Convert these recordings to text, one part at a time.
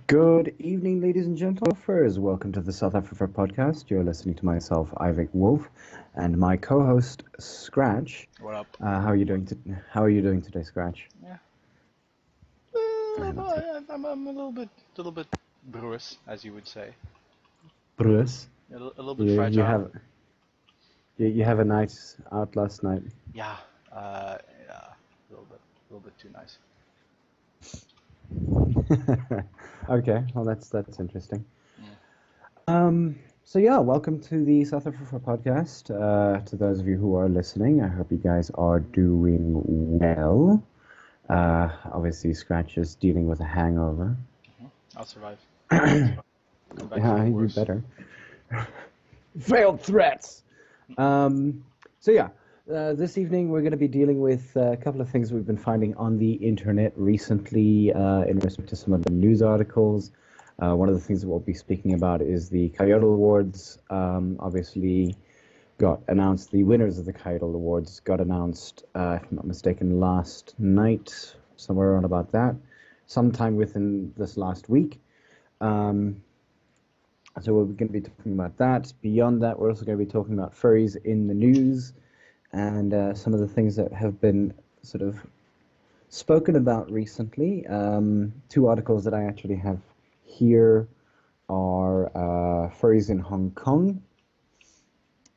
Good evening, ladies and gentlemen. Welcome to the south-afrifur podcast. You're listening to myself, Ivic Wolf, and my co-host, Scratch. What up? How are you doing today, Scratch? Yeah. That's it. I'm a little bit brewis, as you would say. Bruce, A little bit you fragile. have you have a night out last night. Yeah. Yeah. A little bit too nice. Okay, well that's interesting. Mm. So yeah, welcome to the South Africa podcast. To those of you who are listening, I hope you guys are doing well. Obviously, Scratch is dealing with a hangover. I'll survive. Come back Yeah, feel you worse. better. Failed threats. So yeah, this evening we're going to be dealing with a couple of things we've been finding on the internet recently in respect to some of the news articles. One of the things that we'll be speaking about is the Coyote Awards. Obviously, got announced. The winners of the Coyote Awards got announced, if I'm not mistaken, last night, somewhere around about that, sometime within this last week. So we're going to be talking about that. Beyond that, we're also going to be talking about furries in the news and some of the things that have been sort of spoken about recently. Two articles that I actually have here are Furries in Hong Kong.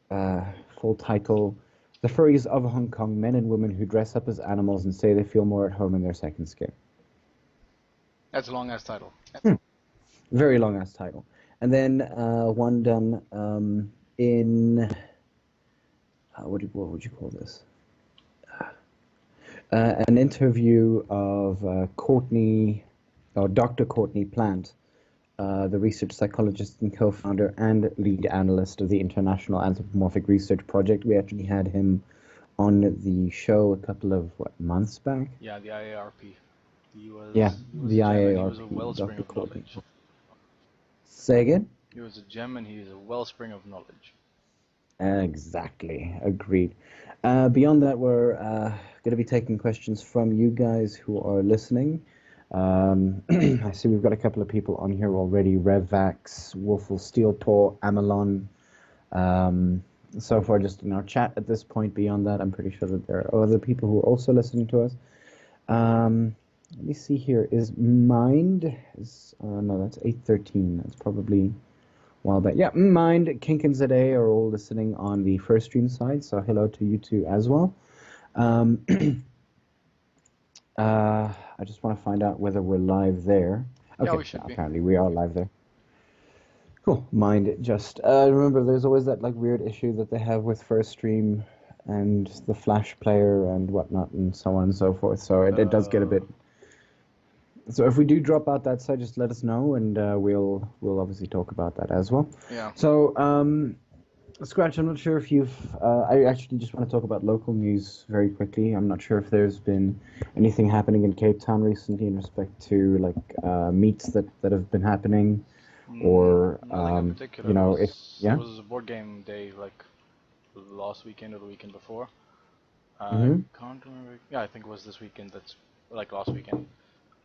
Full title, The Furries of Hong Kong, Men and Women Who Dress Up as Animals and Say They Feel More at Home in Their Second Skin. That's a long ass title. Very long ass title. And then one done in what would you call this? An interview of Dr. Courtney Plant, the research psychologist and co-founder and lead analyst of the International Anthropomorphic Research Project. We actually had him on the show a couple of months back. Yeah, the IARP. He was Yeah, a the gem, and he IARP, was a wellspring Dr. of Courtney. knowledge. Say again? He was a gem, and he is a wellspring of knowledge. Exactly, agreed. Beyond that, we're going to be taking questions from you guys who are listening. I see we've got a couple of people on here already. Revvax, Wolfel Steelpaw, Amelon. So far, just in our chat at this point. Beyond that, I'm pretty sure that there are other people who are also listening to us. Let me see here. Is Mind? No, that's 813. That's probably a while back. Yeah, Mind, Kink and ZA are all listening on the first stream side. So hello to you two as well. I just want to find out whether we're live there. Okay, Yeah, we should be. apparently we are live there. Cool. Mind just remember, there's always that like weird issue that they have with first stream and the Flash player and whatnot and so on and so forth. So it does get a bit. So if we do drop out that side, just let us know, and we'll obviously talk about that as well. Yeah. So Scratch, I'm not sure if you've. I actually just want to talk about local news very quickly. I'm not sure if there's been anything happening in Cape Town recently in respect to like meets that have been happening, or Nothing in particular. you know, It yeah. was a board game day like last weekend or the weekend before. I Mm-hmm. can't remember. Yeah, I think it was this weekend. That's like last weekend.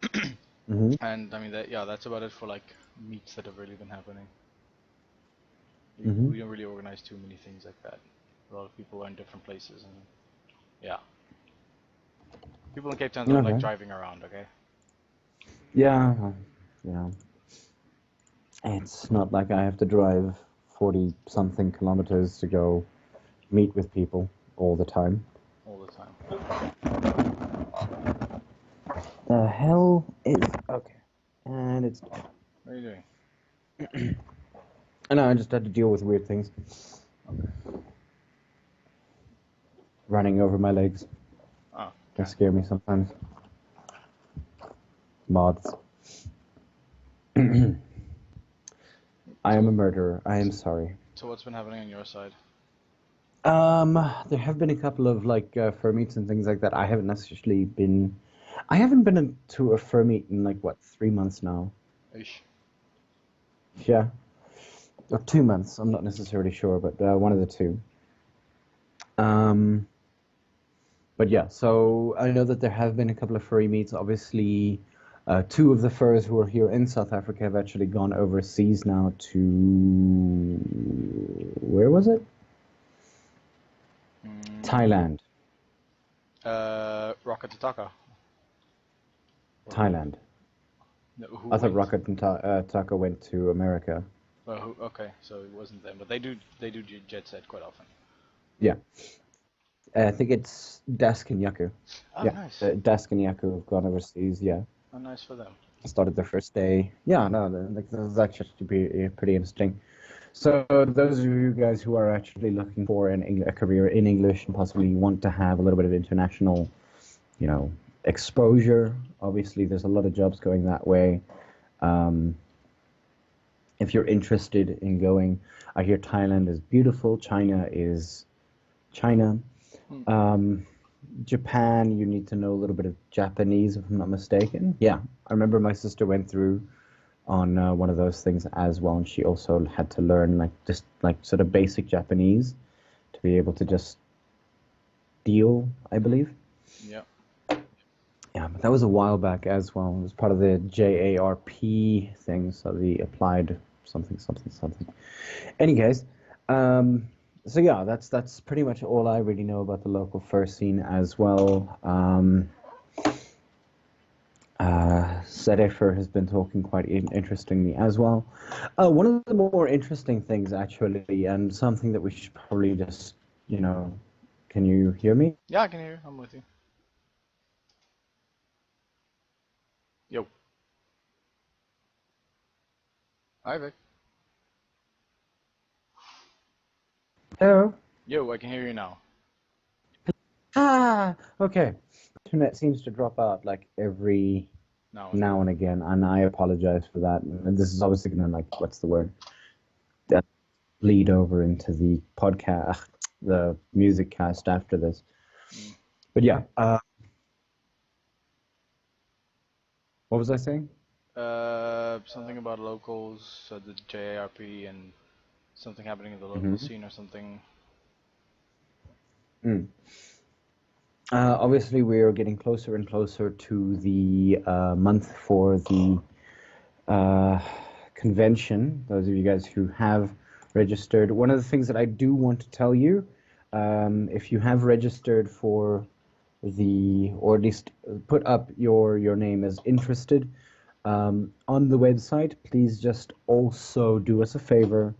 Mm-hmm. And I mean that's about it for like meets that have really been happening. Mm-hmm. We don't really organize too many things like that. A lot of people are in different places, and yeah. People in Cape Town don't like Okay. driving around, okay? Yeah. Yeah. It's not like I have to drive 40 something kilometers to go meet with people all the time. All the time. The hell is okay, and it's. What are you doing? I know, I just had to deal with weird things. Okay. Running over my legs. Oh, They okay. scare me sometimes. Moths. I am a murderer. I am sorry. So what's been happening on your side? There have been a couple of like fur meets and things like that. I haven't necessarily been. I haven't been to a fur meet in like what 3 months now. Ish. Yeah, or 2 months. I'm not necessarily sure, but one of the two. But yeah, so I know that there have been a couple of furry meets. Obviously, Two of the furs who are here in South Africa have actually gone overseas now to where was it? Thailand. Rocket Taka. Thailand. No, who I thought went? Rocket and Taka went to America. Okay, so it wasn't them, but they do jet set quite often. Yeah. I think it's Dask and Yaku. Oh, Yeah, nice. Dask and Yaku have gone overseas. Yeah, Oh, nice for them. started their first day. Yeah, no, like this is actually pretty interesting. So those of you guys who are actually looking for a career in English and possibly want to have a little bit of international, exposure, obviously there's a lot of jobs going that way. If you're interested in going, I hear Thailand is beautiful. China is China. Japan, you need to know a little bit of Japanese, if I'm not mistaken. Yeah, I remember my sister went through on one of those things as well, and she also had to learn just sort of basic Japanese to be able to just deal, I believe. Yeah. Yeah, but that was a while back as well. It was part of the JARP thing, so the applied something. Any case, so yeah, that's pretty much all I really know about the local fur scene as well. South-afrifur has been talking quite interestingly as well. One of the more interesting things, actually, and something that we should probably just, can you hear me? Yeah, I can hear you. I'm with you. Yo. Hi, Vic. Hello? Yo, I can hear you now. Okay. Internet seems to drop out like every now and again, and I apologize for that. And this is obviously going to, what's the word? That bleed over into the podcast, the music cast after this. But yeah, what was I saying? Something about locals, the JARP, and something happening in the local scene or something. Obviously, we are getting closer and closer to the month for the convention. Those of you guys who have registered, one of the things that I do want to tell you, if you have registered for or at least put up your name as interested on the website, please just also do us a favor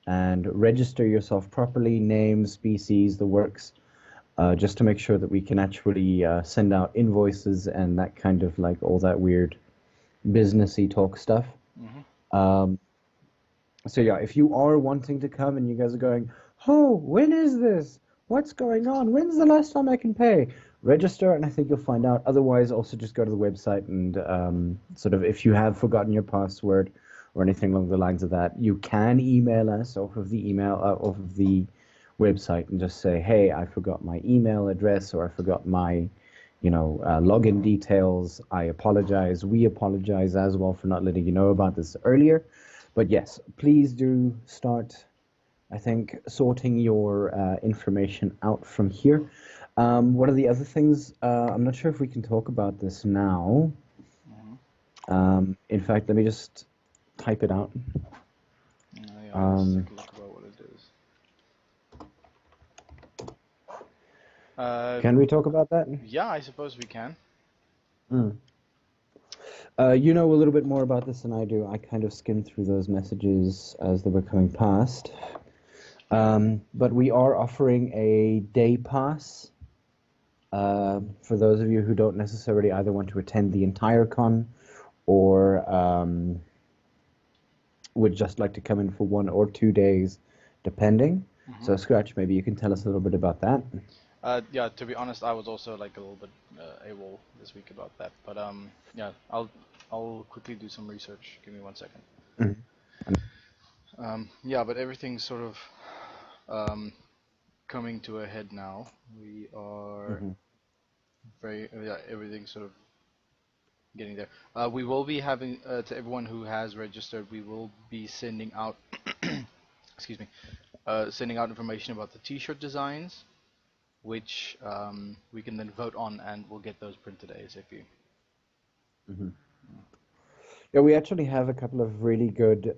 and register yourself properly, name, species, the works, just to make sure that we can actually send out invoices and that kind of all that weird businessy talk stuff. So yeah, if you are wanting to come and you guys are going, oh, when is this? What's going on? When's the last time I can pay? Register, and I think you'll find out. Otherwise, also just go to the website and sort of, if you have forgotten your password or anything along the lines of that, you can email us off of the website and just say, hey, I forgot my email address or I forgot my, login details. I apologize. We apologize as well for not letting you know about this earlier. But yes, please do start, I think, sorting your information out from here. One of the other things, I'm not sure if we can talk about this now. In fact, let me just type it out. Yeah, let's take a look about what it is. Can we talk about that? Yeah, I suppose we can. You know a little bit more about this than I do. I kind of skimmed through those messages as they were coming past. But we are offering a day pass for those of you who don't necessarily either want to attend the entire con or would just like to come in for 1 or 2 days, depending. So, Scratch, maybe you can tell us a little bit about that. Yeah, to be honest, I was also a little bit AWOL this week about that. But yeah, I'll quickly do some research. Give me 1 second. Yeah, but everything's sort of coming to a head now. We are everything's sort of getting there. We will be having to everyone who has registered. We will be sending out, excuse me, sending out information about the T-shirt designs, which we can then vote on, and we'll get those printed ASAP. Yeah, we actually have a couple of really good,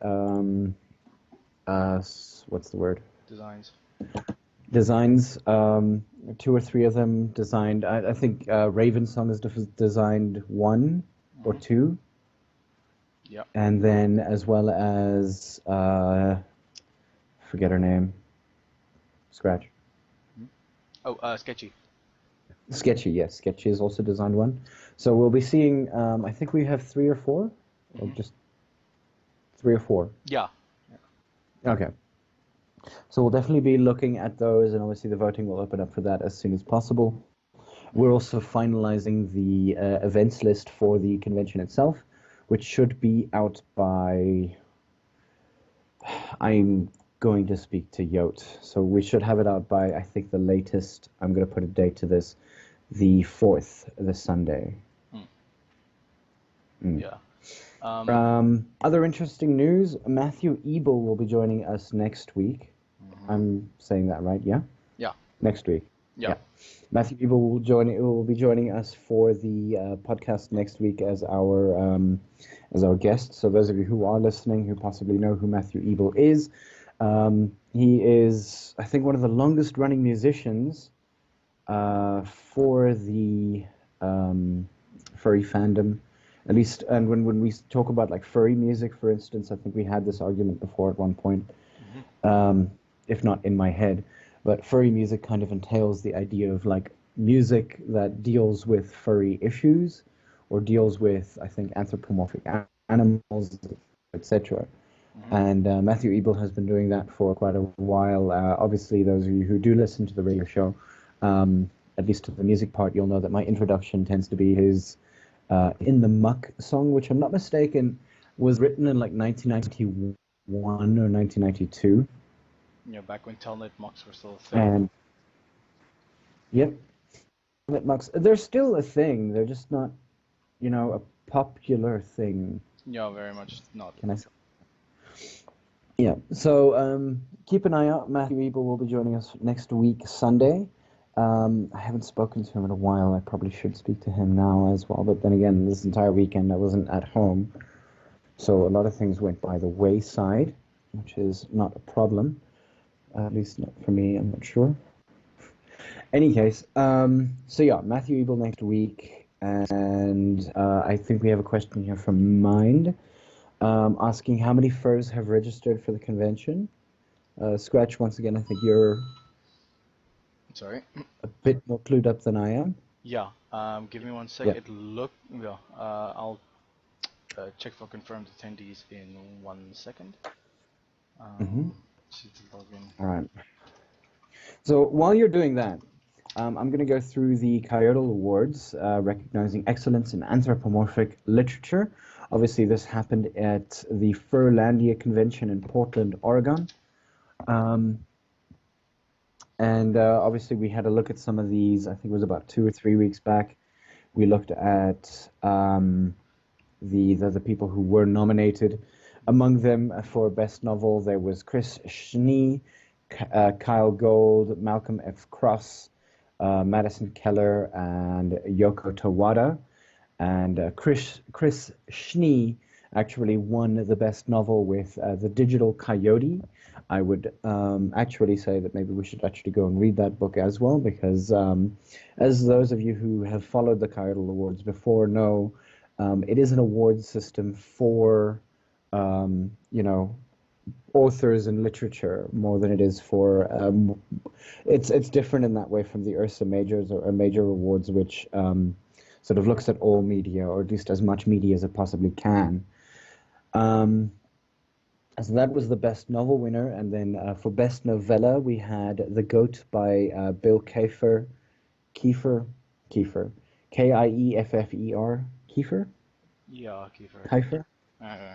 what's the word? Designs. Designs. Two or three of them designed. I think Raven Song has designed one or two, Yep. and then as well as forget her name. Scratch. Oh, Sketchy. Sketchy, yes. Sketchy has also designed one. So we'll be seeing, I think we have three or four, or just three or four. Yeah. Okay. So we'll definitely be looking at those, and obviously the voting will open up for that as soon as possible. We're also finalizing the events list for the convention itself, which should be out by... I'm going to speak to Yote, so we should have it out by, I think, the latest, I'm going to put a date to this, the 4th, this Sunday. Yeah. Other interesting news, Matthew Ebel will be joining us next week. I'm saying that right, yeah? Yeah. Next week. Yeah. Matthew Ebel will be joining us for the podcast next week as our guest. So those of you who are listening who possibly know who Matthew Ebel is, he is, I think, one of the longest running musicians for the furry fandom. At least, and when we talk about like furry music, for instance, I think we had this argument before at one point, if not in my head. But furry music kind of entails the idea of like music that deals with furry issues, or deals with, I think, anthropomorphic animals, etc. And Matthew Ebel has been doing that for quite a while. Obviously, those of you who do listen to the radio show, at least to the music part, you'll know that my introduction tends to be his In the Muck song, which I'm not mistaken was written in like 1991 or 1992. Yeah, back when Telnet mucks were still a thing. And yep, Telnet mucks, they're still a thing. They're just not, a popular thing. Yeah, very much not. Can I say? Yeah. So keep an eye out. Matthew Ebel will be joining us next week, Sunday. I haven't spoken to him in a while. I probably should speak to him now as well. But then again, this entire weekend I wasn't at home, so a lot of things went by the wayside, which is not a problem. At least not for me. I'm not sure. Any case, so yeah, Matthew Ebel next week, and I think we have a question here from Mind, asking how many furs have registered for the convention. Scratch, once again, I think you're Sorry. a bit more clued up than I am. Yeah. Give me 1 sec. Yeah. I'll check for confirmed attendees in 1 second. All right. So while you're doing that, I'm going to go through the Coyote Awards, recognizing excellence in anthropomorphic literature. Obviously, this happened at the Furlandia Convention in Portland, Oregon. And obviously, we had a look at some of these. I think it was about 2 or 3 weeks back. We looked at the people who were nominated. Among them, for Best Novel, there was Chris Schnee, Kyle Gold, Malcolm F. Cross, Madison Keller, and Yoko Tawada. And Chris Schnee actually won the Best Novel with The Digital Coyote. I would actually say that maybe we should actually go and read that book as well, because as those of you who have followed the Coyote Awards before know, it is an award system for, authors in literature more than it is for, it's different in that way from the Ursa Majors or Major Awards, which sort of looks at all media, or at least as much media as it possibly can. So that was the Best Novel winner, and then for Best Novella, we had The Goat by Bill Kiefer, Kieffer, Kieffer, Kiefer? Yeah, Kiefer. Kiefer? Okay.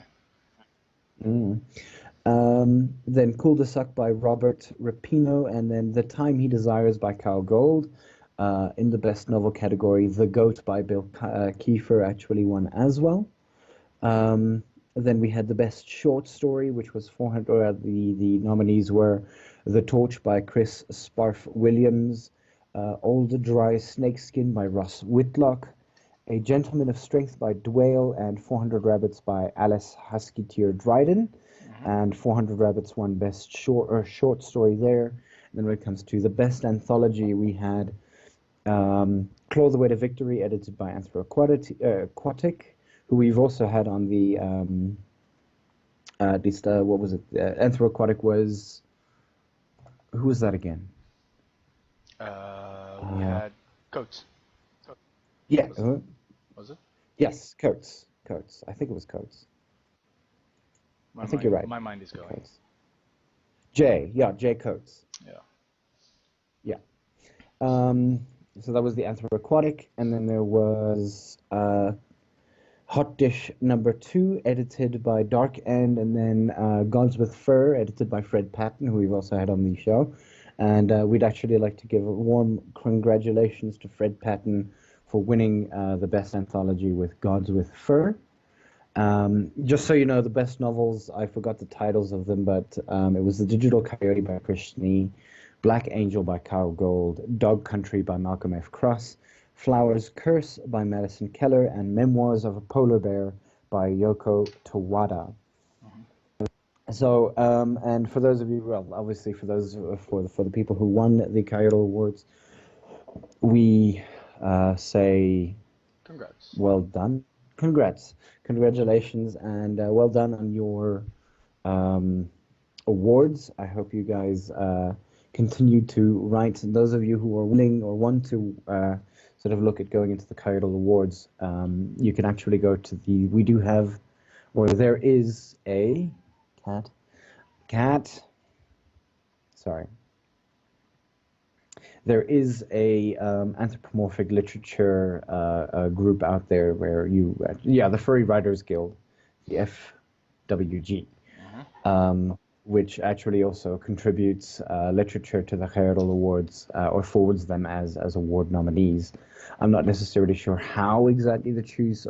Then Cool to Suck by Robert Rapino, and then The Time He Desires by Kyle Gold. In the Best Novel category, The Goat by Bill Kiefer actually won as well. Then we had the Best Short Story, which was 400. The nominees were The Torch by Chris Sparf Williams, Old Dry Snakeskin by Ross Whitlock, A Gentleman of Strength by Dwayne, and 400 Rabbits by Alice Huskytier Dryden. Mm-hmm. And 400 Rabbits won Best Short Story there. And then when it comes to the Best Anthology, we had Claw the Way to Victory, edited by Anthroaquatic, who we've also had on the, at least, what was it? Anthroaquatic was, who was that again? We had Coates. Yeah. Was it? Yes, Coates. I think it was Coates. I think you're right. My mind is going. Coates. Jay Coates. Yeah. So that was the Anthroaquatic, and then there was Hot Dish number 2, edited by Dark End, and then Gods with Fur, edited by Fred Patton, who we've also had on the show. And we'd actually like to give a warm congratulations to Fred Patton for winning the best anthology with Gods with Fur. Just so you know, the best novels, I forgot the titles of them, but it was The Digital Coyote by Chris Snee, Black Angel by Kyle Gold, Dog Country by Malcolm F. Cross, Flower's Curse by Madison Keller, and Memoirs of a Polar Bear by Yoko Tawada. So, and for those of you, well, obviously for the people who won the Coyote Awards, we say congrats. Well done. Congratulations, and well done on your awards. I hope you guys continue to write. And those of you who are willing or want to sort of look at going into the Coyote Awards, you can actually go to we do have, or there is a sorry. There is a anthropomorphic literature group out there where the Furry Writers Guild, the FWG, which actually also contributes literature to the Coyote Awards or forwards them as award nominees. I'm not necessarily sure how exactly the choice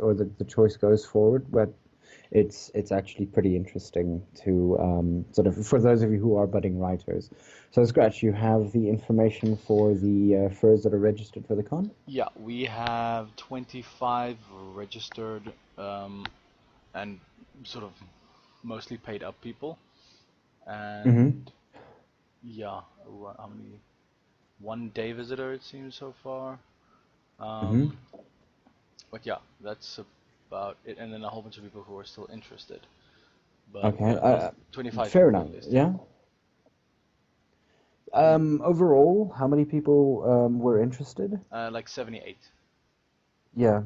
goes forward, but it's actually pretty interesting to sort of, for those of you who are budding writers. So, Scratch, you have the information for the furs that are registered for the con? Yeah, we have 25 registered and sort of mostly paid up people. And yeah, how many? 1 day visitor it seems so far. But yeah, that's about it. And then a whole bunch of people who are still interested. But Okay, yeah, 25 fair people enough. at least. Yeah. Overall, how many people were interested? Like 78. Yeah.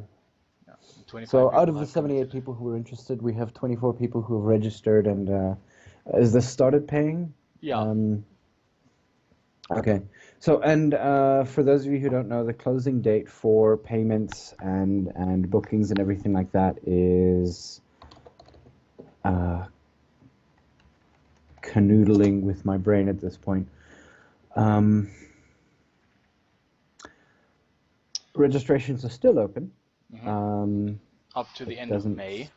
Yeah. 25 So people out of the have 78 committed. people who were interested, we have 24 people who have registered, and is this started paying? Yeah. Okay. So, and for those of you who don't know, the closing date for payments and bookings and everything like that is canoodling with my brain at this point. Registrations are still open. Up to the end of May.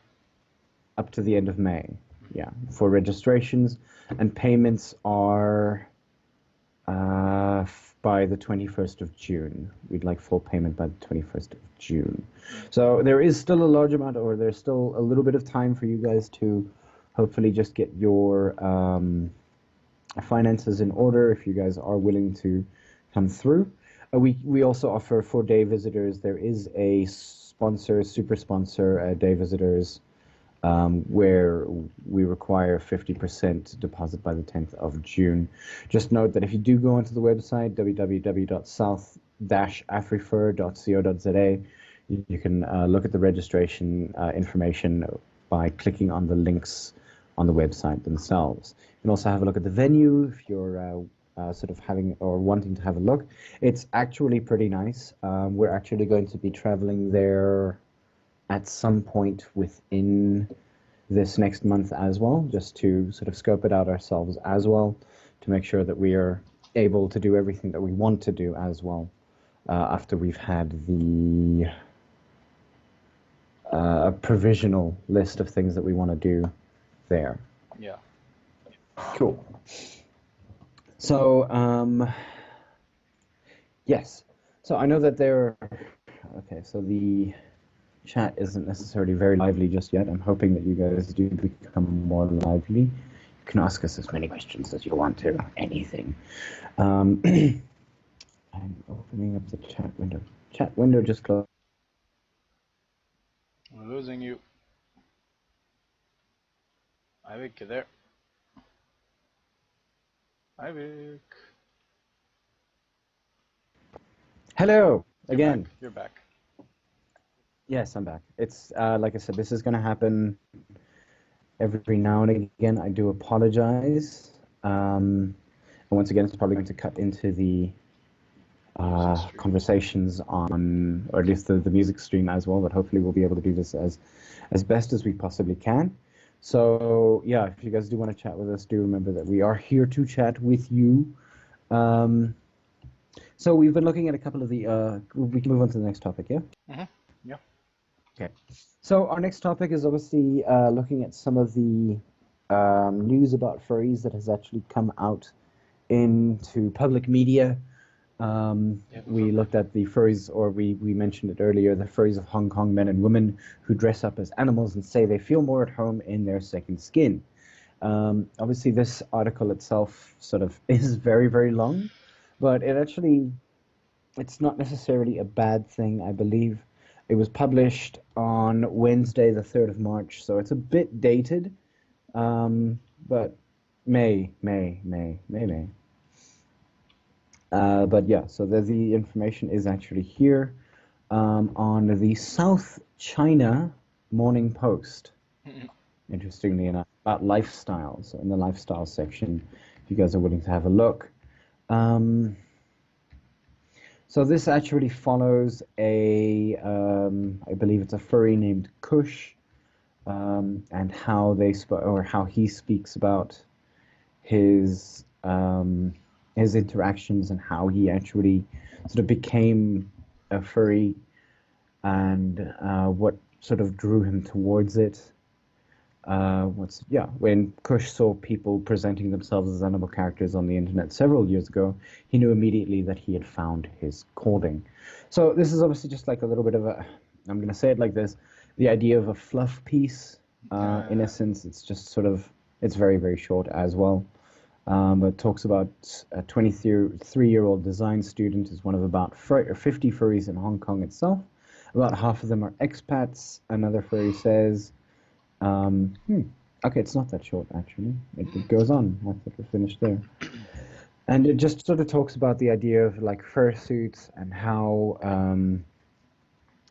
Up to the end of May, yeah, for registrations, and payments are by the 21st of June. We'd like full payment by the 21st of June. So there is still a large amount, or there's still a little bit of time for you guys to hopefully just get your finances in order if you guys are willing to come through. We also offer for day visitors. There is a super sponsor day visitors where we require 50% deposit by the 10th of June. Just note that if you do go onto the website, www.south-afrifur.co.za, you can look at the registration information by clicking on the links on the website themselves. You can also have a look at the venue if you're sort of having or wanting to have a look. It's actually pretty nice. We're actually going to be traveling there at some point within this next month as well, just to sort of scope it out ourselves as well, to make sure that we are able to do everything that we want to do as well, after we've had the provisional list of things that we want to do there. Yeah. Cool. So, yes. So I know that there. Okay. So the chat isn't necessarily very lively just yet. I'm hoping that you guys do become more lively. You can ask us as many questions as you want to, anything. I'm opening up the chat window. Chat window just closed. We're losing you. Ivik, you there? Ivik. Hello You're again. back. You're back. Yes, I'm back. It's like I said, this is going to happen every now and again. I do apologize. And once again, it's probably going to cut into the conversations on, or at least the music stream as well, but hopefully we'll be able to do this as best as we possibly can. So yeah, if you guys do want to chat with us, do remember that we are here to chat with you. So we've been looking at a couple of the, we can move on to the next topic, yeah? Mm-hmm. Yeah. Okay. So our next topic is obviously looking at some of the news about furries that has actually come out into public media. We looked at the furries, or we mentioned it earlier, the furries of Hong Kong, men and women who dress up as animals and say they feel more at home in their second skin. Obviously, this article itself sort of is very, very long, but it's not necessarily a bad thing, I believe. It was published on Wednesday, the 3rd of March, so it's a bit dated, but May. But yeah, so the information is actually here on the South China Morning Post. Interestingly enough, about lifestyles. So in the lifestyle section, if you guys are willing to have a look. So this actually follows I believe it's a furry named Kush, and how how he speaks about his interactions and how he actually sort of became a furry, and what sort of drew him towards it. When Kush saw people presenting themselves as animal characters on the internet several years ago, he knew immediately that he had found his calling. So this is obviously just like a little bit of I'm going to say it like this, the idea of a fluff piece. In essence, it's just sort of, it's very, very short as well. But talks about a 23-year-old design student is one of about 50 furries in Hong Kong itself. About half of them are expats. Another furry says, okay, it's not that short, actually. It goes on. I thought we finished there. And it just sort of talks about the idea of like fursuits and how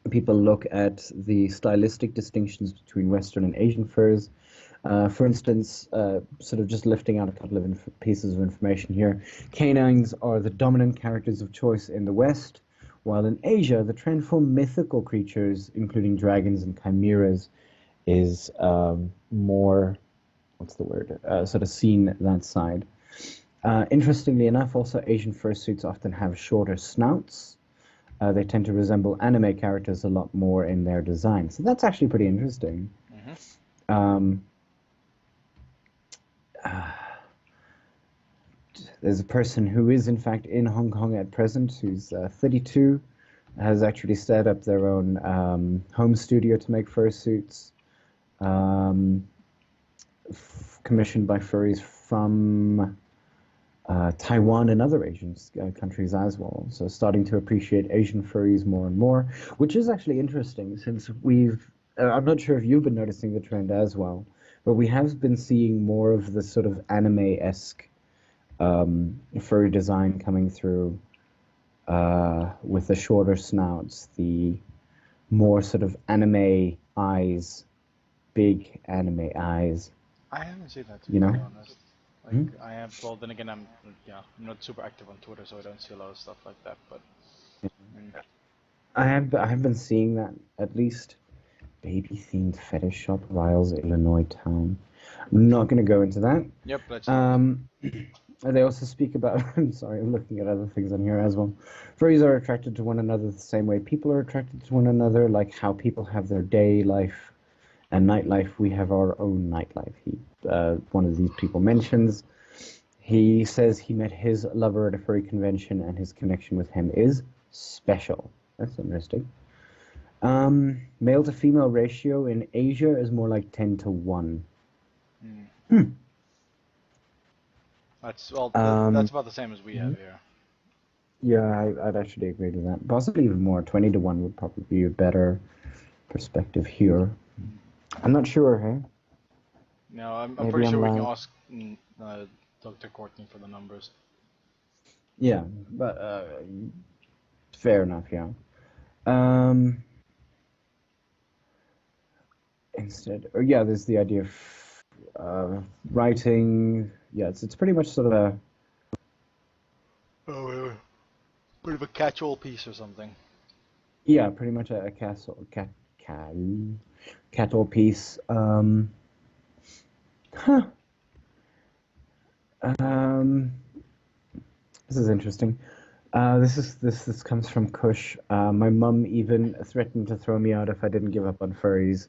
people look at the stylistic distinctions between Western and Asian furs. For instance, sort of just lifting out a couple of pieces of information here. Canines are the dominant characters of choice in the West, while in Asia, the trend for mythical creatures, including dragons and chimeras, is more, sort of seen that side. Interestingly enough, also Asian fursuits often have shorter snouts. They tend to resemble anime characters a lot more in their design. So that's actually pretty interesting. Mm-hmm. There's a person who is in fact in Hong Kong at present, who's 32, has actually set up their own home studio to make fursuits. Commissioned by furries from Taiwan and other Asian countries as well. So starting to appreciate Asian furries more and more, which is actually interesting since I'm not sure if you've been noticing the trend as well, but we have been seeing more of the sort of anime-esque furry design coming through with the shorter snouts, the more sort of anime eyes, big anime eyes. I haven't seen that, to be honest. Like, I have, well, then again, I'm not super active on Twitter, so I don't see a lot of stuff like that, but... I have been seeing that, at least. Baby-themed fetish shop, Riles, Illinois town. I'm not going to go into that. Yep, let's They also speak about, I'm sorry, I'm looking at other things on here as well. Furries are attracted to one another the same way people are attracted to one another, like how people have their day life and nightlife, we have our own nightlife. One of these people mentions, he says he met his lover at a furry convention and his connection with him is special. That's interesting. Male to female ratio in Asia is more like 10 to 1. Mm. That's that's about the same as we have here. Yeah, I'd actually agree to that. Possibly even more. 20 to 1 would probably be a better perspective here. I'm not sure, hey? No, I'm Maybe pretty I'm sure we can lying. ask Dr. Courtney for the numbers. Yeah, but fair enough, yeah. Um, yeah, there's the idea of writing. Yeah, it's pretty much sort of a Oh, bit of a catch-all piece or something. yeah, pretty much a cattle piece. Huh. Um, this is interesting. This comes from Kush. My mum even threatened to throw me out if I didn't give up on furries,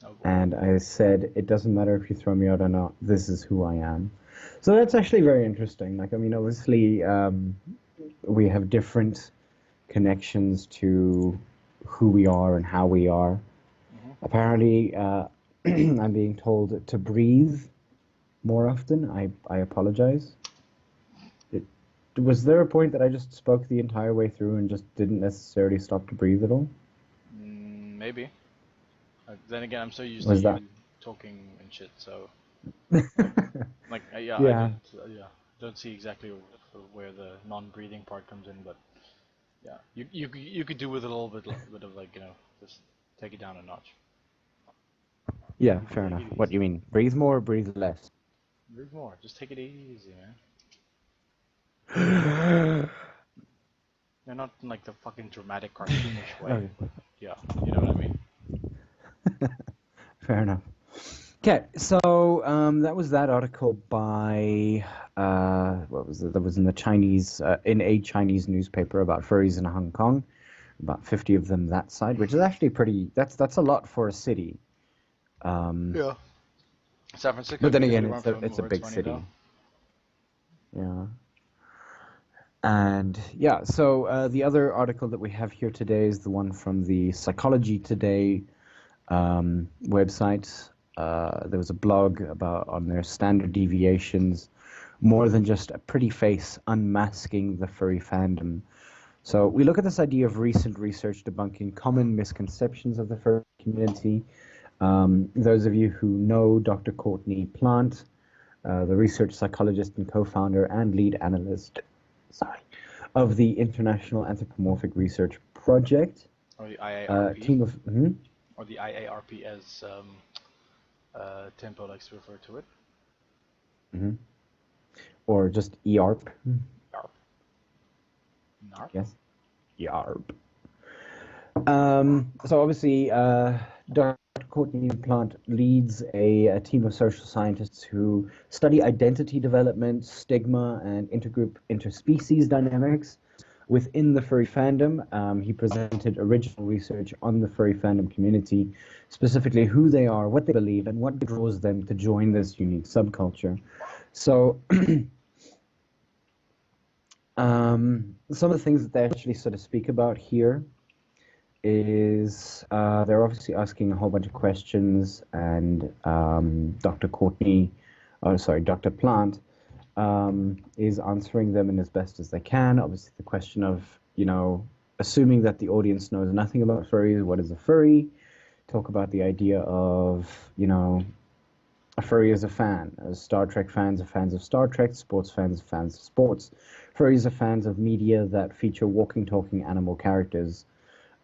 Oh boy. and I said it doesn't matter if you throw me out or not. This is who I am. So that's actually very interesting. Like, I mean, obviously, we have different connections to who we are and how we are. Hmm. Apparently, I'm being told to breathe more often. I apologize. It, was there a point that I just spoke the entire way through and just didn't necessarily stop to breathe at all? Maybe. Then again, I'm so used to Was that? you talking and shit, so Yeah. yeah, I Yeah. don't see exactly where the non-breathing part comes in, but yeah, you could do with a bit of like just take it down a notch. Yeah, fair Take enough. it What do easy. you mean? Breathe more or breathe less? Breathe more. Just take it easy, man. Okay. They're not in like the fucking dramatic cartoonish way, but yeah, you know what I mean. Fair enough. Okay, so that was that article by what was it? That was in the Chinese in a Chinese newspaper about furries in Hong Kong. About 50 of them that side, which is actually pretty. That's a lot for a city. Um, Yeah. San Francisco but then can again, definitely run for it's a over big 20 city. though. Yeah. And yeah, so the other article that we have here today is the one from the Psychology Today website. There was a blog about on their standard deviations, more than just a pretty face unmasking the furry fandom. So we look at this idea of recent research debunking common misconceptions of the furry community. Those of you who know Dr. Courtney Plant, the research psychologist and co-founder and lead analyst, sorry, of the International Anthropomorphic Research Project, Or the IARP, team of or the IARP as Tempo likes to refer to it. mhm, or just EARP, YARP. NARP. yes, EARP. So obviously, Dr. Courtney Plant leads a team of social scientists who study identity development, stigma, and intergroup, interspecies dynamics within the furry fandom. He presented original research on the furry fandom community, specifically who they are, what they believe, and what draws them to join this unique subculture. So, some of the things that they actually sort of speak about here is they're obviously asking a whole bunch of questions, and Dr. Plant is answering them in as best as they can. Obviously, the question of, assuming that the audience knows nothing about furries, what is a furry? Talk about the idea of, a furry as a fan. As Star Trek fans are fans of Star Trek, sports fans are fans of sports. Furries are fans of media that feature walking, talking animal characters.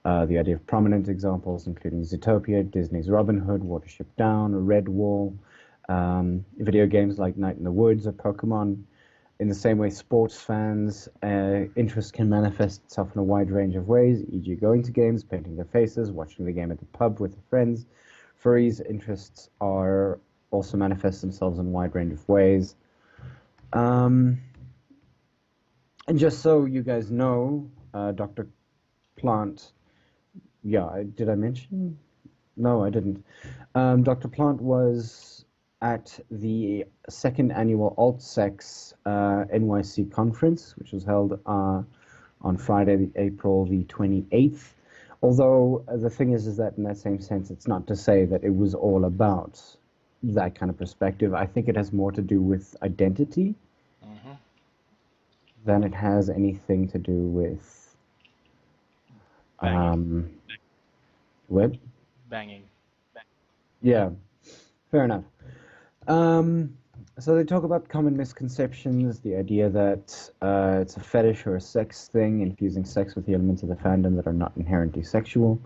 The idea of prominent examples, including Zootopia, Disney's Robin Hood, Watership Down, Redwall, video games like Night in the Woods or Pokemon. In the same way, sports fans' interest can manifest itself in a wide range of ways, e.g., going to games, painting their faces, watching the game at the pub with their friends. Furries' interests are also manifest themselves in a wide range of ways. And just so you guys know, Dr. Plant, did I mention? No, I didn't. Dr. Plant was at the second annual AltSex NYC conference, which was held on Friday, April the 28th, Although the thing is that in that same sense, it's not to say that it was all about that kind of perspective. I think it has more to do with identity Mm-hmm. than it has anything to do with Banging. what? Banging. Yeah, fair enough. Um, so they talk about common misconceptions, the idea that it's a fetish or a sex thing, infusing sex with the elements of the fandom that are not inherently sexual.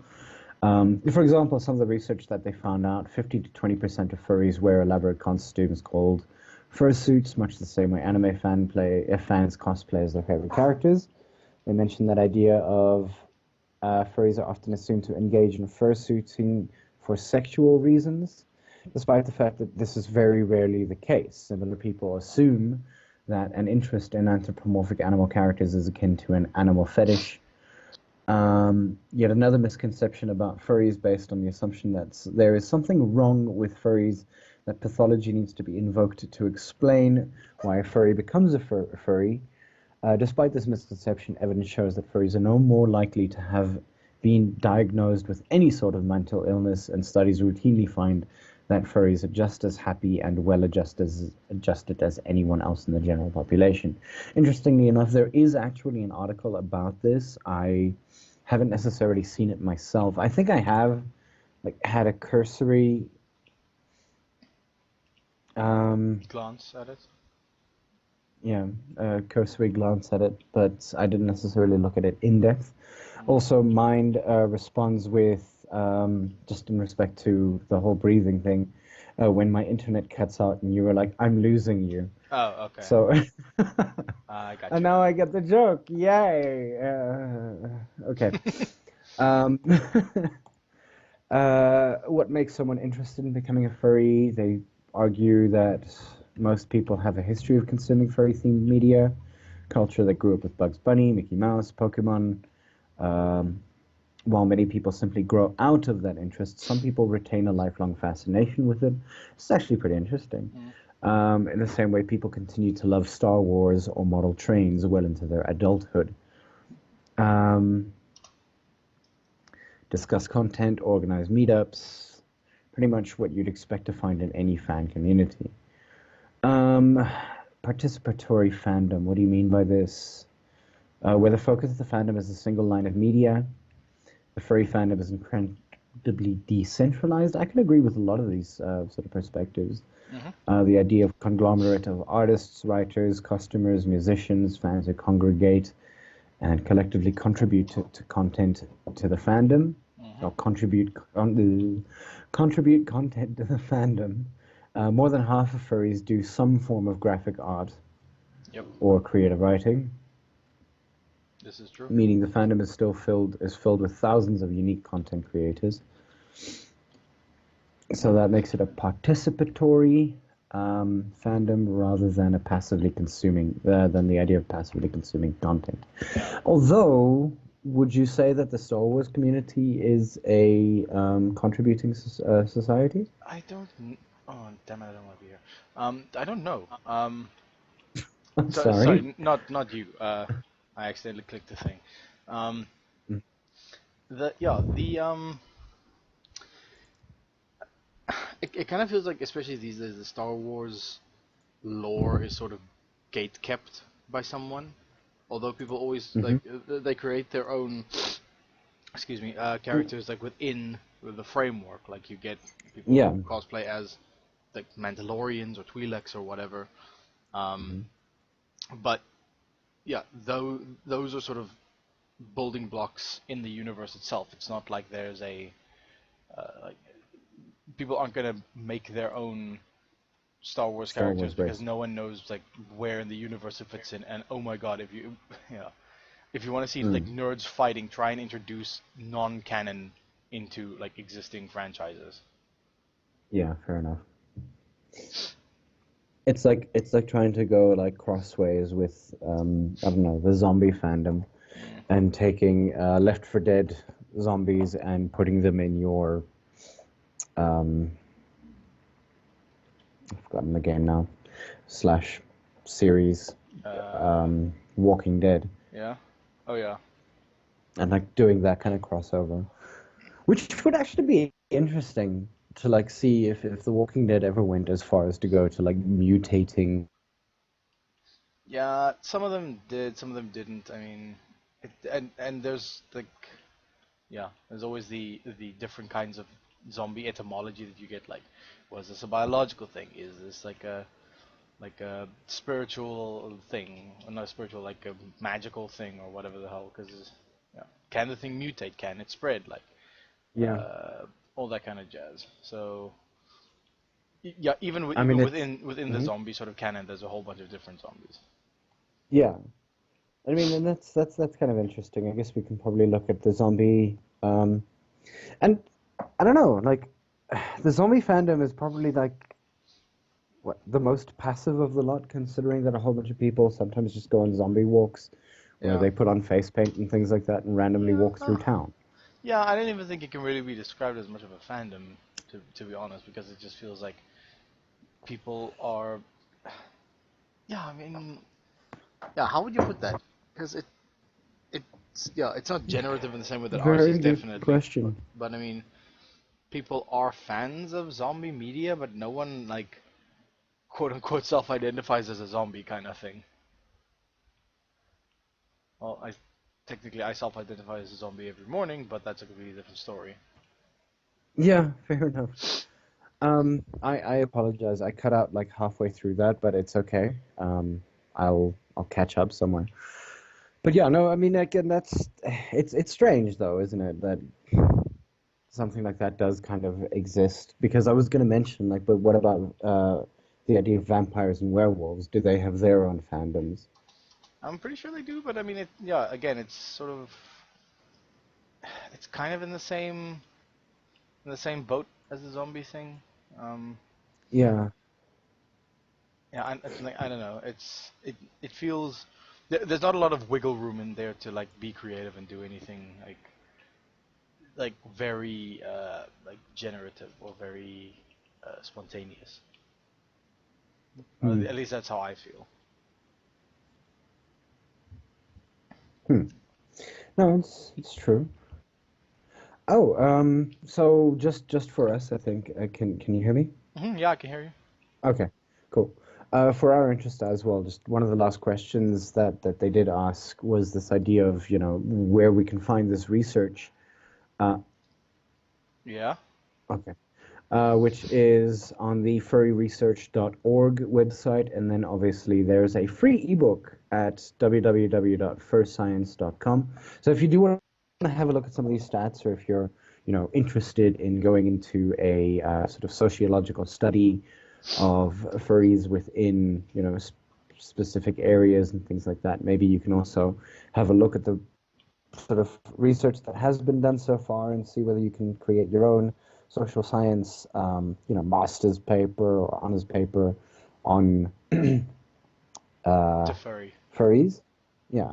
For example, some of the research that they found out, 50 to 20% of furries wear elaborate costumes called fursuits, much the same way fans cosplay as their favorite characters. They mentioned that idea of furries are often assumed to engage in fursuiting for sexual reasons, despite the fact that this is very rarely the case. Similar people assume that an interest in anthropomorphic animal characters is akin to an animal fetish. Yet another misconception about furries based on the assumption that there is something wrong with furries, that pathology needs to be invoked to explain why a furry becomes a furry. Despite this misconception, evidence shows that furries are no more likely to have been diagnosed with any sort of mental illness, and studies routinely find that furries are just as happy and well adjusted as anyone else in the general population. Interestingly enough, there is actually an article about this. I haven't necessarily seen it myself. I think I have had a cursory Glance at it. yeah, cursory glance at it, but I didn't necessarily look at it in depth. Also, Mind responds with, just in respect to the whole breathing thing, when my internet cuts out and you were like, I'm losing you. Oh, okay. So, I got and you. now I get the joke. Yay. Okay. Um, what makes someone interested in becoming a furry? They argue that most people have a history of consuming furry-themed media, culture that grew up with Bugs Bunny, Mickey Mouse, Pokemon. Um, while many people simply grow out of that interest, some people retain a lifelong fascination with it. It's actually pretty interesting. Mm. In the same way, people continue to love Star Wars or model trains well into their adulthood. Um, Discuss content, organize meetups, pretty much what you'd expect to find in any fan community. Um, Participatory fandom, what do you mean by this? Where the focus of the fandom is a single line of media, the furry fandom is incredibly decentralized. I can agree with a lot of these sort of perspectives. Mm-hmm. The idea of conglomerate of artists, writers, customers, musicians, fans who congregate and collectively contribute to content to the fandom, Mm-hmm. or contribute content to the fandom. More than half of furries do some form of graphic art Yep, or creative writing, this is true. meaning the fandom is filled with thousands of unique content creators. So that makes it a participatory fandom rather than a passively consuming than the idea of passively consuming content. Although, would you say that the Star Wars community is a contributing society? I don't. Oh, damn it! I don't want to be here. I don't know. I'm sorry. Sorry, not you. I accidentally clicked the thing. Um, Mm. the it kind of feels like, especially these days, the Star Wars lore is sort of gate kept by someone. Although people always Mm-hmm. they create their own, excuse me, characters like within the framework. Like you get people Yeah. who cosplay as like Mandalorians or Twi'leks or whatever. Um, Mm-hmm. but yeah, though those are sort of building blocks in the universe itself. It's not like there's a like people aren't gonna make their own Star Wars Star characters Wars because race. no one knows like where in the universe it fits in. And oh my god, if you yeah, if you want to see like Mm. nerds fighting, try and introduce non-canon into like existing franchises. Yeah, fair enough. It's like trying to go like crossways with I don't know, the zombie fandom, Mm. and taking Left 4 Dead zombies and putting them in your um, I've forgotten the game now, slash series, Uh, Walking Dead. yeah. Oh yeah. and like doing that kind of crossover, which would actually be interesting to like see if The Walking Dead ever went as far as to go to like mutating. Yeah, some of them did, some of them didn't. I mean, and there's like, yeah, there's always the different kinds of zombie etymology that you get. Like, was this a biological thing? Is this like a spiritual thing? Or not spiritual, like a magical thing or whatever the hell? Because yeah, can the thing mutate? Can it spread? Like, Yeah, uh, all that kind of jazz. So yeah, even I mean even it's within the mhm. zombie sort of canon, there's a whole bunch of different zombies. Yeah. I mean, and that's kind of interesting. I guess we can probably look at the zombie, and I don't know, like the zombie fandom is probably like what the most passive of the lot, considering that a whole bunch of people sometimes just go on zombie walks where Yeah. they put on face paint and things like that and randomly Yeah. walk through town. Yeah, I don't even think it can really be described as much of a fandom, to be honest, because it just feels like people are. Yeah, I mean, yeah. How would you put that? Because it's yeah, it's not generative in the same way that ours is Very good definitely, question. but I mean, people are fans of zombie media, but no one like quote unquote self-identifies as a zombie kind of thing. Well, I self-identify as a zombie every morning, but that's a completely different story. Yeah, fair enough. I apologize. I cut out like halfway through that, but it's okay. I'll catch up somewhere. But yeah, no, I mean, again, that's it's strange though, isn't it, that something like that does kind of exist? Because I was going to mention, like, but what about the idea of vampires and werewolves? Do they have their own fandoms? I'm pretty sure they do, but I mean, yeah, again, it's sort of, it's kind of in the same boat as the zombie thing. Um, Yeah. yeah, I don't know. It feels there's not a lot of wiggle room in there to like be creative and do anything like very like generative or very spontaneous. Hmm. At least that's how I feel. Hmm. No, it's true. Oh, so just for us, I think, can you hear me? Yeah, I can hear you. Okay, cool. For our interest as well, just one of the last questions that they did ask was this idea of, where we can find this research. Uh, Yeah. okay. Which is on the furryresearch.org website, and then obviously there's a free ebook at www.furscience.com. So if you do want to have a look at some of these stats, or if you're, interested in going into a sort of sociological study of furries within, specific areas and things like that. Maybe you can also have a look at the sort of research that has been done so far and see whether you can create your own social science, master's paper or honors paper on To uh, furry. furries. Yeah.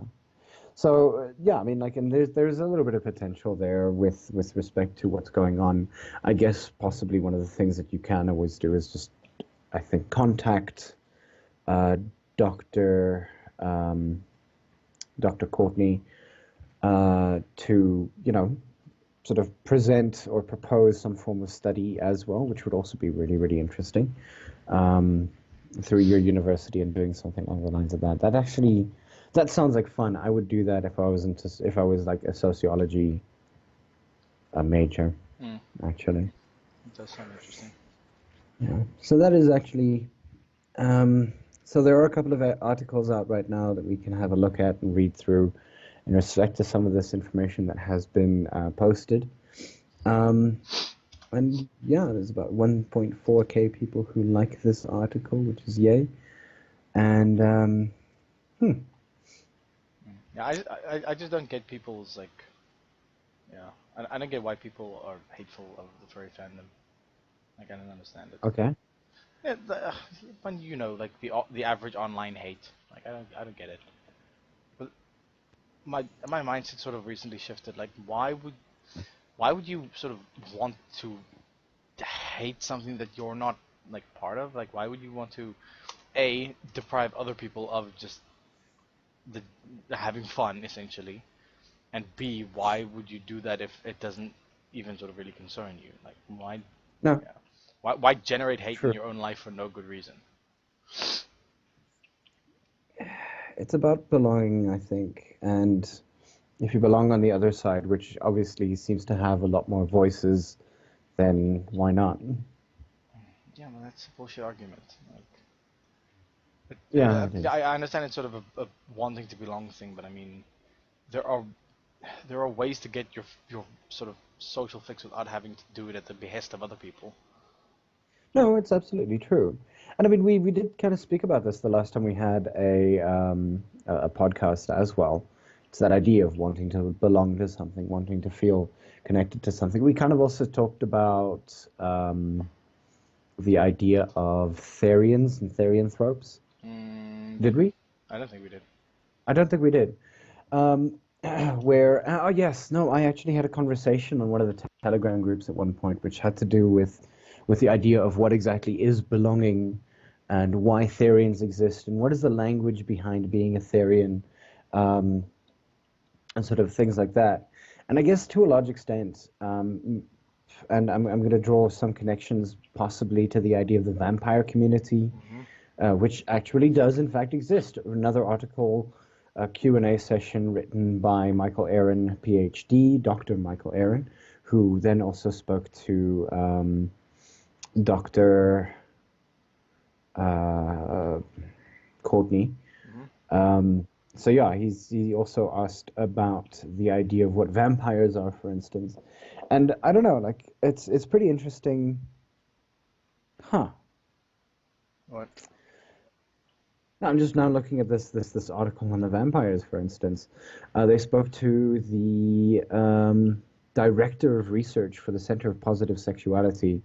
So yeah, I mean, like, and there's a little bit of potential there with respect to what's going on. I guess possibly one of the things that you can always do is just, I think, contact uh, Doctor Dr. Courtney to sort of present or propose some form of study as well, which would also be really really interesting um, through your university and doing something along the lines of that. That sounds like fun. I would do that if I was like a sociology major, Mm, actually. it does sound interesting. Yeah. So that is actually. Um, so there are a couple of articles out right now that we can have a look at and read through in respect to some of this information that has been posted. Um, and yeah, there's about 1.4K people who like this article, which is yay. And hmm, Yeah, I just don't get people's like, yeah, I don't get why people are hateful of the furry fandom. Like, I don't understand it. okay. Yeah, when you know, like the average online hate, like I don't get it. But my mindset sort of recently shifted. Like, why would you sort of want to hate something that you're not like part of? Like, why would you want to deprive other people of just the having fun essentially, And B, why would you do that if it doesn't even sort of really concern you? Like, why, No, yeah, why generate hate in true. your own life for no good reason? It's about belonging, I think, and if you belong on the other side, which obviously seems to have a lot more voices, then why not? Yeah, well, that's a bullshit argument. Like, Yeah, it is. I understand it's sort of a wanting to belong thing, but I mean, there are there are ways to get your sort of social fix without having to do it at the behest of other people. No, it's absolutely true. And I mean, we did kind of speak about this the last time we had a podcast as well. It's that idea of wanting to belong to something, wanting to feel connected to something. We kind of also talked about the idea of therians and therianthropes. Did Did we? we? I don't think we did. I don't think we did. Um, where, oh yes, no, I actually had a conversation on one of the Telegram groups at one point, which had to do with the idea of what exactly is belonging and why Therians exist and what is the language behind being a Therian, um, and sort of things like that. And I guess to a large extent, and I'm going to draw some connections possibly to the idea of the vampire community, which actually does in fact exist. Another article, a Q&A session written by Michael Aaron, PhD, Dr. Michael Aaron, who then also spoke to Dr. Courtney. So yeah, he also asked about the idea of what vampires are, for instance. And I don't know, like it's pretty interesting. Huh. What? I'm just now looking at this article on the vampires, for instance. They spoke to the director of research for the Center of Positive Sexuality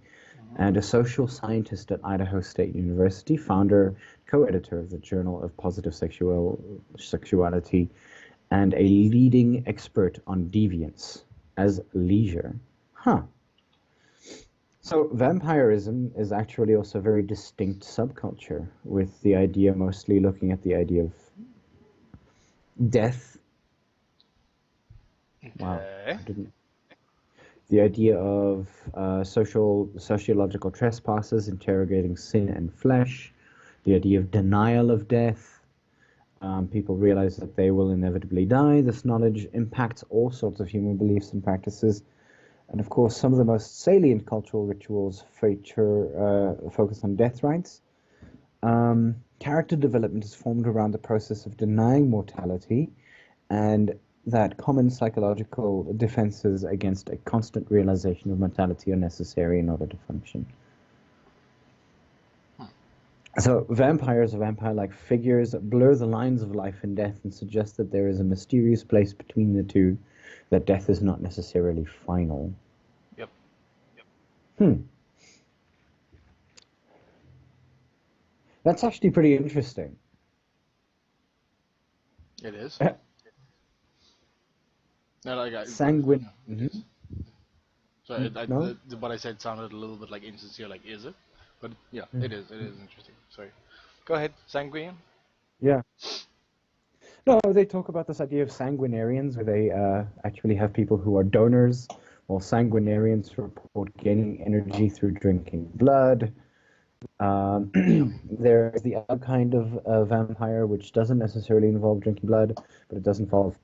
and a social scientist at Idaho State University, founder, co-editor of the Journal of Positive Sexuality, and a leading expert on deviance as leisure. Huh. So vampirism is actually also a very distinct subculture, with the idea mostly looking at the idea of death. Wow, Okay. I didn't. The idea of sociological trespasses, interrogating sin and flesh. The idea of denial of death. People realize that they will inevitably die. This knowledge impacts all sorts of human beliefs and practices. And of course, some of the most salient cultural rituals focus on death rites. Character development is formed around the process of denying mortality and that common psychological defenses against a constant realization of mortality are necessary in order to function. So vampires or vampire-like figures blur the lines of life and death and suggest that there is a mysterious place between the two, that death is not necessarily final. Yep. That's actually pretty interesting. It is. No, like Sanguine. it is. So No? what I said sounded a little bit like insincere, like is it? But yeah, it is. It is interesting. Sorry. Go ahead, Sanguine. Yeah. No, they talk about this idea of sanguinarians, where they actually have people who are donors, while sanguinarians report gaining energy through drinking blood. There's the other kind of vampire, which doesn't necessarily involve drinking blood, but it does involve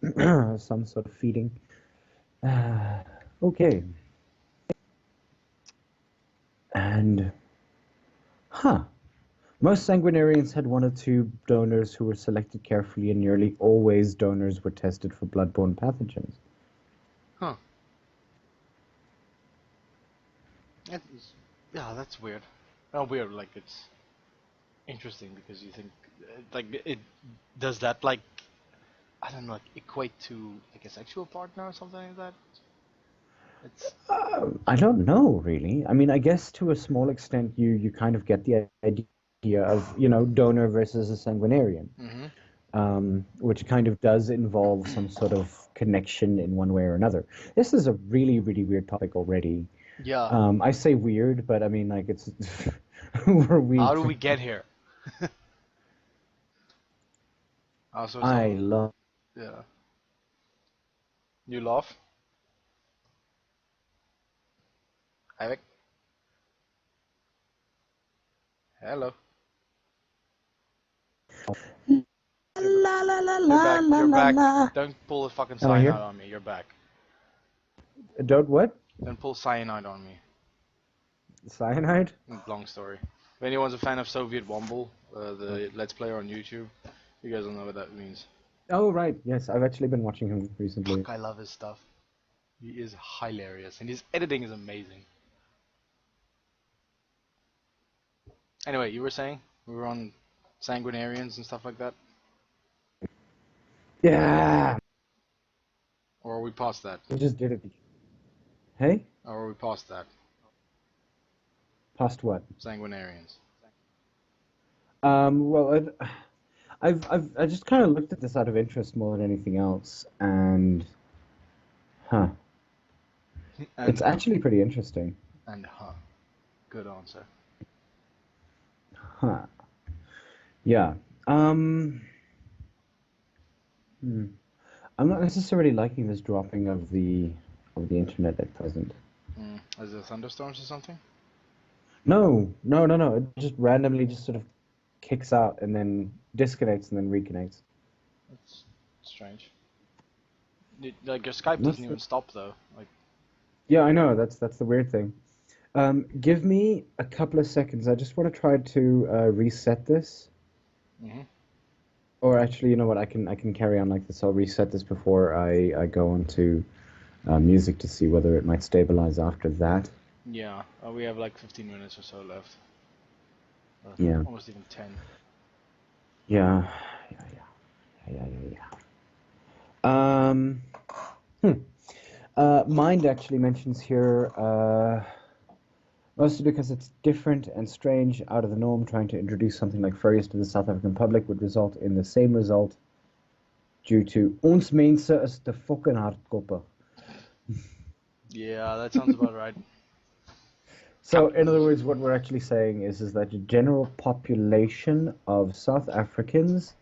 some sort of feeding. Okay. And, most sanguinarians had one or two donors who were selected carefully, and nearly always donors were tested for bloodborne pathogens. Huh. Yeah, that's weird. Not weird, like it's interesting because you think, like it does that like I don't know, like equate to like a sexual partner or something like that. It's I don't know, really. I mean, I guess to a small extent, you kind of get the idea of, donor versus a sanguinarian, which kind of does involve some sort of connection in one way or another. This is a really, really weird topic already. yeah. I say weird, but I mean, like, it's were we? How do we get here? Also, I some love yeah. You laugh? Avec? Hello. You're, La la la you're la back. la You're la back. la. Don't pull a fucking Am I cyanide here? on me. You're back. Don't what? Don't pull cyanide on me. Cyanide? Long story. If anyone's a fan of Soviet Womble, the Let's Player on YouTube, you guys will know what that means. Oh right, yes, I've actually been watching him recently. Fuck, I love his stuff. He is hilarious, and his editing is amazing. Anyway, you were saying we were on sanguinarians and stuff like that, Yeah, or are we past that? we just did it. Hey, Or are we past that? past what? Sanguinarians. Well, I just kind of looked at this out of interest more than anything else, and huh, And it's actually pretty interesting. good answer. Huh. Yeah. Um. Hmm. I'm not necessarily liking this dropping of the internet at present. Is there thunderstorms or something? No, no, no, no. It just randomly just sort of kicks out and then disconnects and then reconnects. That's strange. Like your Skype I'm not doesn't sure. even stop though. Like, Yeah, I know. That's the weird thing. Give me a couple of seconds. I just want to try to reset this. hmm Or actually, you know what? I can carry on like this. I'll reset this before I go on to music to see whether it might stabilize after that. yeah, we have like 15 minutes or so left. Yeah, Almost even 10. yeah, yeah, yeah, yeah, yeah, yeah. Hmm. Mind actually mentions here, mostly because it's different and strange, out of the norm, trying to introduce something like furries to the South African public would result in the same result due to ons mense is te fucking hardkoppig. Yeah, that sounds about right. So, in other Capitalism. words, what we're actually saying is that the general population of South Africans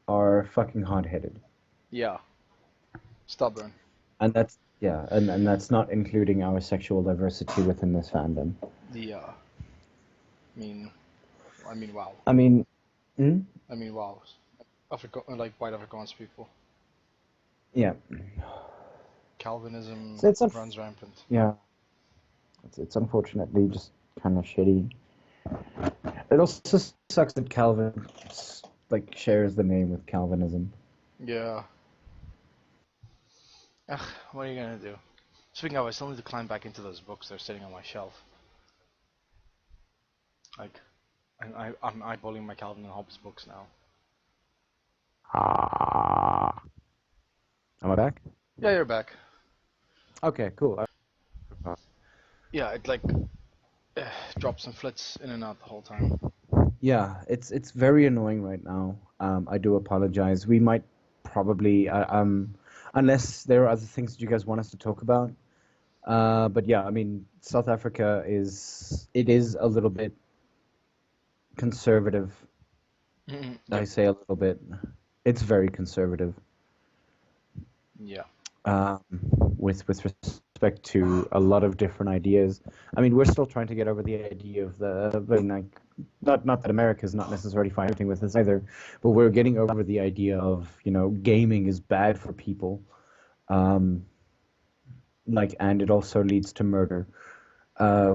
are fucking hard-headed. Yeah, stubborn. And that's, yeah, and that's not including our sexual diversity within this fandom. I mean, wow. I mean, hmm? Wow. Like white Afrikaans people. Yeah. Calvinism So it's runs rampant. yeah, it's unfortunately just kind of shitty. It also sucks that Calvin like shares the name with Calvinism. Yeah. Ugh, what are you gonna do? Speaking of, I still need to climb back into those books. They're sitting on my shelf. Like, I'm eyeballing my Calvin and Hobbes books now. Ah, am I back? Yeah, you're back. Okay, cool. Yeah, it like drops and flits in and out the whole time. Yeah, it's very annoying right now. I do apologize. We might probably, unless there are other things that you guys want us to talk about. But yeah, I mean, South Africa is a little bit conservative. I Yep. say a little bit. It's very conservative. Yeah. Um, with respect to a lot of different ideas. I mean, we're still trying to get over the idea of like, not that America is not necessarily fighting with us either, but we're getting over the idea of, gaming is bad for people, um, like, and it also leads to murder, uh,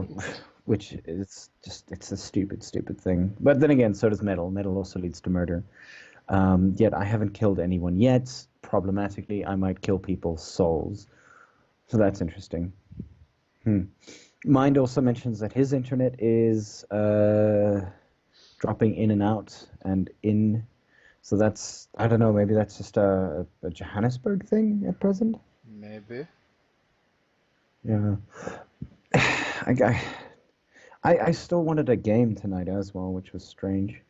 which is just, it's a stupid, stupid thing. But then again, so does metal. Metal also leads to murder. Yet I haven't killed anyone yet. Problematically, I might kill people's souls. So that's interesting. Mind also mentions that his internet is dropping in and out and in. So that's, I don't know, maybe that's just a Johannesburg thing at present? Maybe. Yeah. I, I still wanted a game tonight as well, which was strange.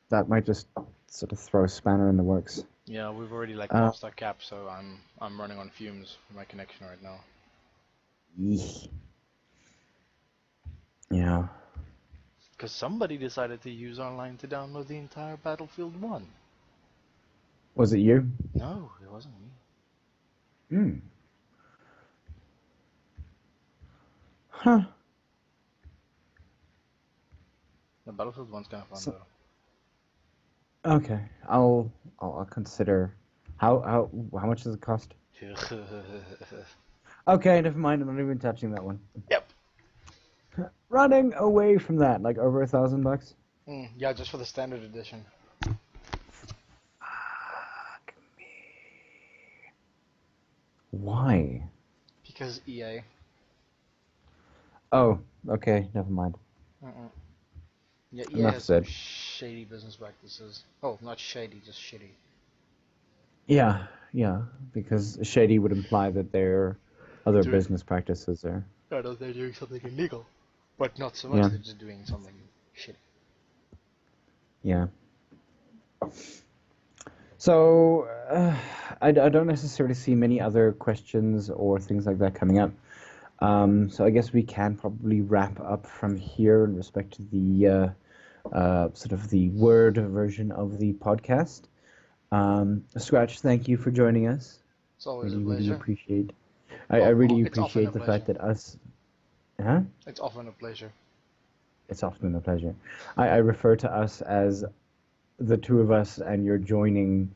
That might just sort of throw a spanner in the works. Yeah, we've already like Uh, passed our cap, so I'm running on fumes for my connection right now. Yeesh. Yeah. Because somebody decided to use online to download the entire Battlefield 1. Was it you? No, it wasn't me. Hmm. Huh. The Battlefield one's kind of fun So, though. okay, I'll consider. How much does it cost? Okay, never mind. I'm not even touching that one. Yep. Running away from that, like over $1,000. Yeah, just for the standard edition. Fuck me. Why? Because EA. Oh, okay, never mind. Mm-mm. Yeah, EA Enough has some said. shady business practices. Oh, not shady, just shitty. Yeah, yeah, because shady would imply that there are other Do it. business practices there. I know they're doing something illegal, but not so much. Yeah, They're just doing something shitty. yeah. So, I don't necessarily see many other questions or things like that coming up. So I guess we can probably wrap up from here in respect to the sort of the word version of the podcast. Scratch, thank you for joining us. It's always a Really, really pleasure. appreciate. I Well, really it's often a appreciate the fact pleasure. that us. Huh? It's often a pleasure. It's often a pleasure. I refer to us as the two of us, and you're joining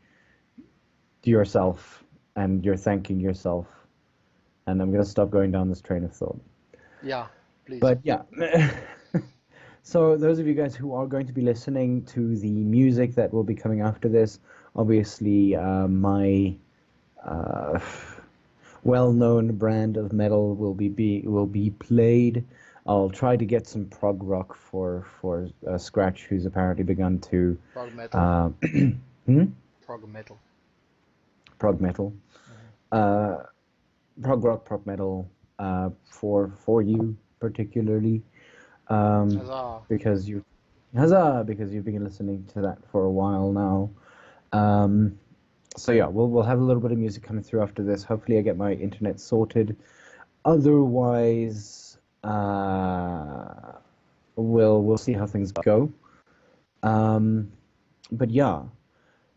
yourself, and you're thanking yourself. And I'm gonna stop going down this train of thought. Yeah, please. But yeah. So those of you guys who are going to be listening to the music that will be coming after this, obviously my uh, well-known brand of metal will be played. I'll try to get some prog rock for Scratch, who's apparently begun to Prog metal. uh, hmm? Prog metal. Prog metal, Mm-hmm. uh, prog rock, prog metal for you particularly, Huzzah. because you huzzah because you've been listening to that for a while now. Um, so yeah, we'll have a little bit of music coming through after this. Hopefully, I get my internet sorted. Otherwise, we'll see how things go. Um, but yeah,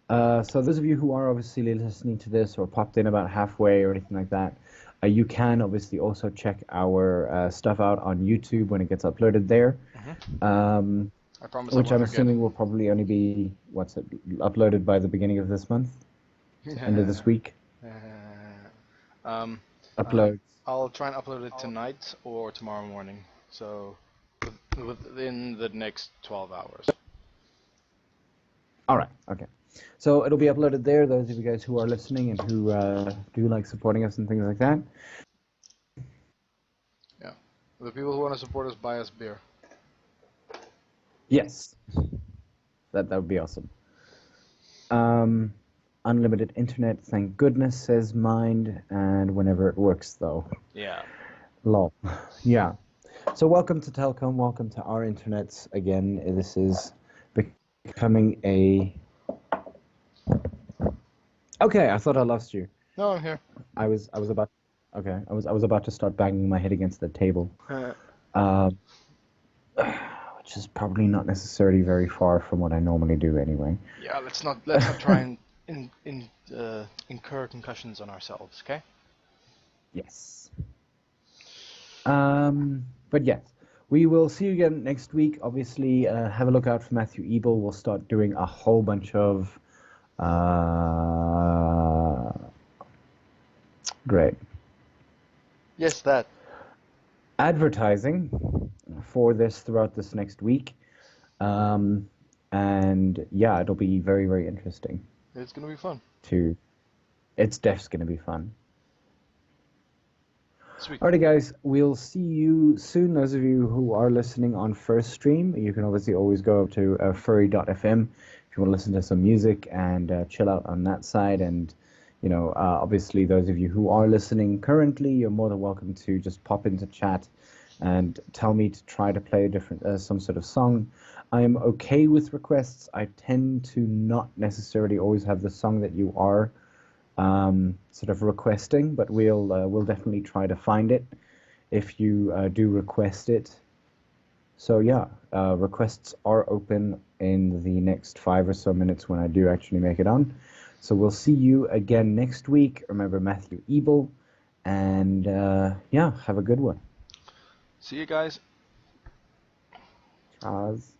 so those of you who are obviously listening to this or popped in about halfway or anything like that, you can obviously also check our stuff out on YouTube when it gets uploaded there. Mm-hmm. Um, I promise I which won't I'm forget. assuming will probably only be uploaded by the beginning of this month, end of this week. um, Uploads. I'll try and upload it tonight or tomorrow morning. So within the next 12 hours. All right. Okay. So it'll be uploaded there. Those of you guys who are listening and who do like supporting us and things like that. Yeah. The people who want to support us, buy us beer. Yes. That would be awesome. Unlimited internet, thank goodness, says Mind, and whenever it works, though. Yeah. Lol. Yeah. So welcome to Telcom, welcome to our internets again. This is becoming a... Okay, I thought I lost you. No, I'm here. I was about... Okay, I was about to start banging my head against the table. Which is probably not necessarily very far from what I normally do anyway. Yeah, let's not try and incur concussions on ourselves, okay? Yes. But yes, we will see you again next week. Obviously, have a look out for Matthew Ebel. We'll start doing a whole bunch of great Yes, that. advertising for this throughout this next week. And yeah, it'll be very, very interesting. It's gonna be fun. It's definitely going to be fun. Sweet. Alrighty, guys, we'll see you soon. Those of you who are listening on First Stream, you can obviously always go up to furry.fm if you want to listen to some music and chill out on that side. And, you know, obviously, those of you who are listening currently, you're more than welcome to just pop into chat and tell me to try to play a different, some sort of song. I am okay with requests. I tend to not necessarily always have the song that you are sort of requesting, but we'll definitely try to find it if you do request it. So yeah, requests are open in the next 5 or so minutes when I do actually make it on. So we'll see you again next week. Remember Matthew Ebel, and yeah, have a good one. See you guys. Cheers.